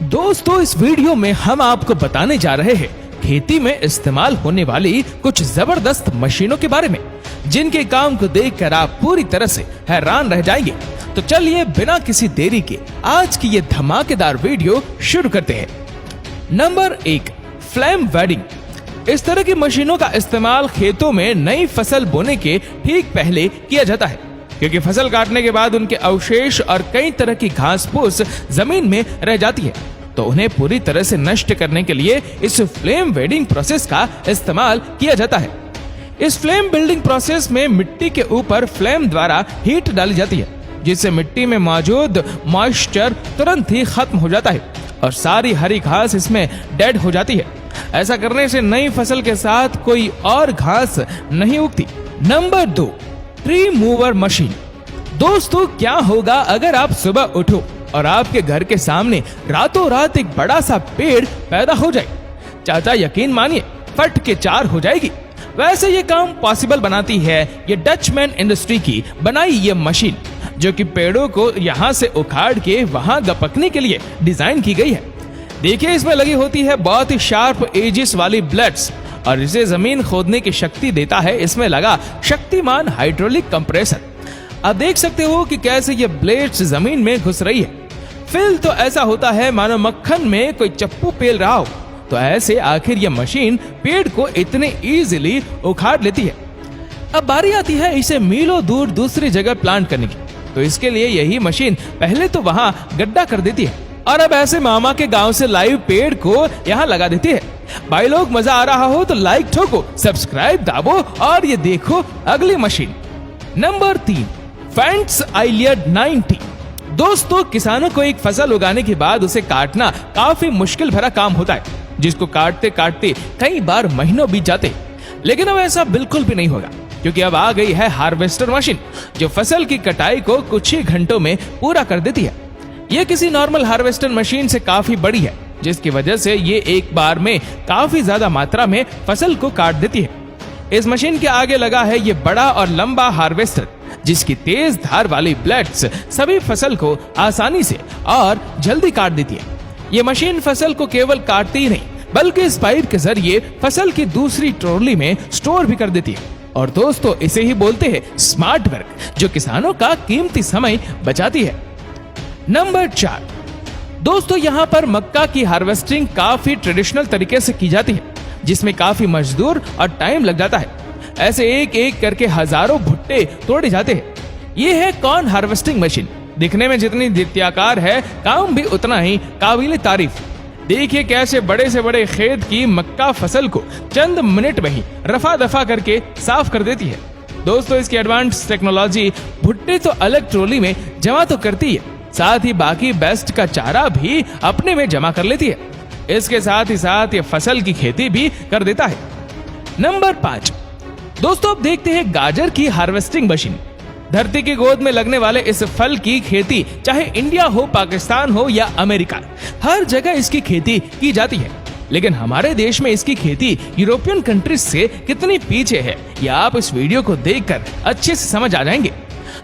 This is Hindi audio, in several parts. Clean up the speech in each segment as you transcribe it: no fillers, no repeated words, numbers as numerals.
दोस्तों, इस वीडियो में हम आपको बताने जा रहे हैं खेती में इस्तेमाल होने वाली कुछ जबरदस्त मशीनों के बारे में, जिनके काम को देखकर आप पूरी तरह से हैरान रह जाएंगे। तो चलिए बिना किसी देरी के आज की ये धमाकेदार वीडियो शुरू करते हैं। Number 1, flame wedding. इस तरह की मशीनों का इस्तेमाल खेतों में नई फसल बोने के ठीक पहले किया जाता है, क्योंकि फसल काटने के बाद उनके अवशेष और कई तरह की घास फूस जमीन में रह जाती है, तो उन्हें पूरी तरह से नष्ट करने के लिए इस फ्लेम वेडिंग प्रोसेस का इस्तेमाल किया जाता है। इस फ्लेम बिल्डिंग प्रोसेस में मिट्टी के ऊपर फ्लेम द्वारा हीट डाली जाती है, जिससे मिट्टी में मौजूद मॉइस्चर तुरंत ही खत्म हो जाता है और सारी हरी घास इसमें डेड हो जाती है। ऐसा करने से नई फसल के साथ कोई और घास नहीं उगती। Number 2, tree mover machine. दोस्तों, क्या होगा अगर आप सुबह उठो और आपके घर के सामने रातों रात एक बड़ा सा पेड़ पैदा हो जाए? चाचा यकीन मानिए, फट के 4 हो जाएगी। वैसे ये काम पॉसिबल बनाती है ये डचमैन इंडस्ट्री की बनाई ये मशीन, जो कि पेड़ों को यहाँ से उखाड़ के वहां गपकने के लिए डिजाइन की गई है। देखिए, इसमें लगी होती है बहुत ही शार्प एजिस वाली ब्लेड्स और इसे जमीन खोदने की शक्ति देता है इसमें लगा शक्तिमान हाइड्रोलिक कंप्रेसर। अब देख सकते हो कि कैसे ये ब्लेड्स जमीन में घुस रही है। फील तो ऐसा होता है मानो मक्खन में कोई चप्पू पेल रहा हो। तो ऐसे आखिर ये मशीन पेड़ को इतने इजीली उखाड़ लेती है। अब बारी आती है इसे मीलों दूर दूसरी जगह प्लांट करने की, तो इसके लिए यही मशीन पहले तो वहां गड्ढा कर देती है और अब ऐसे मामा के गांव से लाइव पेड़ को यहाँ लगा देती है। भाई लोग, मजा आ रहा हो तो लाइक ठोको, सब्सक्राइब दाबो और ये देखो अगली मशीन। नंबर 3, फेंट्स आइलियड 90। दोस्तों, किसानों को एक फसल उगाने के बाद उसे काटना काफी मुश्किल भरा काम होता है, जिसको काटते काटते कई बार महीनों बीत जाते। लेकिन अब ऐसा बिल्कुल भी नहीं होगा, क्योंकि अब आ गई है हार्वेस्टर मशीन, जो फसल की कटाई को कुछ ही घंटों में पूरा कर देती है। ये किसी नॉर्मल हार्वेस्टर मशीन से काफी बड़ी है, जिसकी वजह से ये एक बार में काफी ज्यादा मात्रा में फसल को काट देती है। इस मशीन के आगे लगा है ये बड़ा और लंबा हार्वेस्टर, जिसकी तेज धार वाली ब्लेड्स सभी फसल को आसानी से और जल्दी काट देती है। ये मशीन फसल को केवल काटती ही नहीं, बल्कि इस पाइप के जरिए फसल की दूसरी ट्रॉली में स्टोर भी कर देती है। और दोस्तों, इसे ही बोलते हैं स्मार्ट वर्क, जो किसानों का कीमती समय बचाती है। नंबर 4, दोस्तों, यहाँ पर मक्का की हार्वेस्टिंग काफी ट्रेडिशनल तरीके से की जाती है, जिसमें काफी मजदूर और टाइम लग जाता है। ऐसे एक एक करके हजारों भुट्टे तोड़े जाते हैं। ये है कॉर्न हार्वेस्टिंग मशीन। दिखने में जितनी दित्याकार है, काम भी उतना ही काबिल तारीफ। देखिए कैसे बड़े से बड़े खेत की मक्का फसल को चंद मिनट में ही रफा दफा करके साफ कर देती है। दोस्तों, इसकी एडवांस टेक्नोलॉजी भुट्टे तो अलग ट्रॉली में जमा तो करती है, साथ ही बाकी बेस्ट का चारा भी अपने में जमा कर लेती है। इसके साथ ही साथ ये फसल की खेती भी कर देता है। नंबर 5, दोस्तों, अब देखते हैं गाजर की हार्वेस्टिंग मशीन। धरती की गोद में लगने वाले इस फल की खेती चाहे इंडिया हो, पाकिस्तान हो या अमेरिका, हर जगह इसकी खेती की जाती है। लेकिन हमारे देश में इसकी खेती यूरोपियन कंट्रीज से कितनी पीछे है, यह आप इस वीडियो को देखकर अच्छे से समझ आ जाएंगे।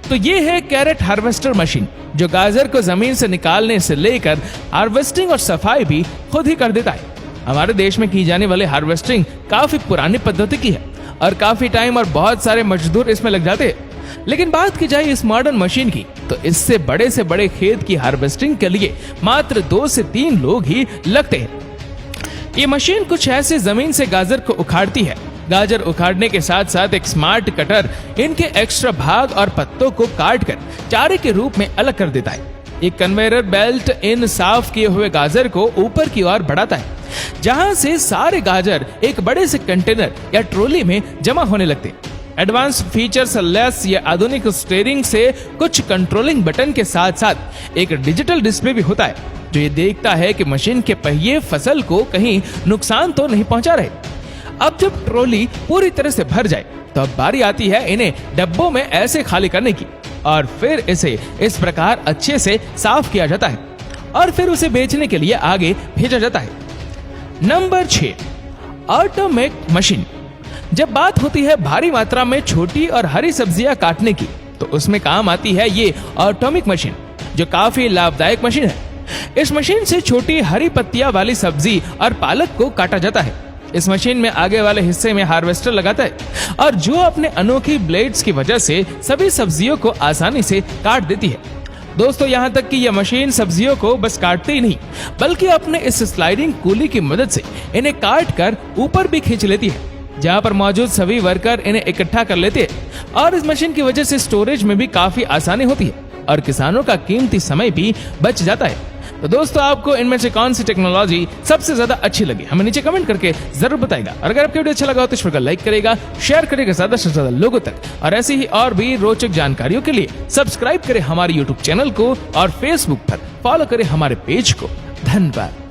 तो ये है कैरेट हार्वेस्टर मशीन, जो गाजर को जमीन से निकालने से लेकर हार्वेस्टिंग और सफाई भी खुद ही कर देता है। हमारे देश में की जाने वाली हार्वेस्टिंग काफी पुरानी पद्धति की है और काफी टाइम और बहुत सारे मजदूर इसमें लग जाते हैं। लेकिन बात की जाए इस मॉडर्न मशीन की, तो इससे बड़े से बड़े खेत की हार्वेस्टिंग के लिए मात्र 2 से 3 लोग ही लगते हैं। ये मशीन कुछ ऐसे जमीन से गाजर को उखाड़ती है। गाजर उखाड़ने के साथ साथ एक स्मार्ट कटर इनके एक्स्ट्रा भाग और पत्तों को काट कर चारे के रूप में अलग कर देता है। एक कन्वेयर बेल्ट इन साफ किए हुए गाजर को ऊपर की ओर बढ़ाता है, जहां से सारे गाजर एक बड़े से कंटेनर या ट्रॉली में जमा होने लगते हैं। एडवांस फीचर्स लेस या आधुनिक स्टीयरिंग से कुछ कंट्रोलिंग बटन के साथ साथ एक डिजिटल डिस्प्ले भी होता है, जो ये देखता है कि मशीन के पहिए फसल को कहीं नुकसान तो नहीं पहुंचा रहे। अब जब ट्रॉली पूरी तरह से भर जाए, तो अब बारी आती है इन्हें डब्बों में ऐसे खाली करने की और फिर इसे इस प्रकार अच्छे से साफ किया जाता है और फिर उसे बेचने के लिए आगे भेजा जाता है। Number 6, automate machine. जब बात होती है भारी मात्रा में छोटी और हरी सब्जियां काटने की, तो उसमें काम आती है ये ऑटोमिक मशीन, जो काफी लाभदायक मशीन है। इस मशीन से छोटी हरी पत्तियां वाली सब्जी और पालक को काटा जाता है। इस मशीन में आगे वाले हिस्से में हार्वेस्टर लगाता है और जो अपने अनोखी ब्लेड्स की वजह से सभी सब्जियों को आसानी से काट देती है। दोस्तों, यहाँ तक कि यह मशीन सब्जियों को बस काटती ही नहीं बल्कि अपने इस स्लाइडिंग कूली की मदद से इन्हें काट कर ऊपर भी खींच लेती है, जहाँ पर मौजूद सभी वर्कर इन्हें इकट्ठा कर लेते हैं और इस मशीन की वजह से स्टोरेज में भी काफी आसानी होती है और किसानों का कीमती समय भी बच जाता है। तो दोस्तों, आपको इनमें से कौन सी टेक्नोलॉजी सबसे ज्यादा अच्छी लगी, हमें नीचे कमेंट करके जरूर बताएगा। और अगर आपको वीडियो अच्छा लगा हो तो इस वीडियो को लाइक करेगा, शेयर करेगा ज्यादा से ज्यादा लोगों तक, और ऐसी ही और भी रोचक जानकारियों के लिए सब्सक्राइब करें हमारे यूट्यूब चैनल को और फेसबुक पर फॉलो करें हमारे पेज को। धन्यवाद।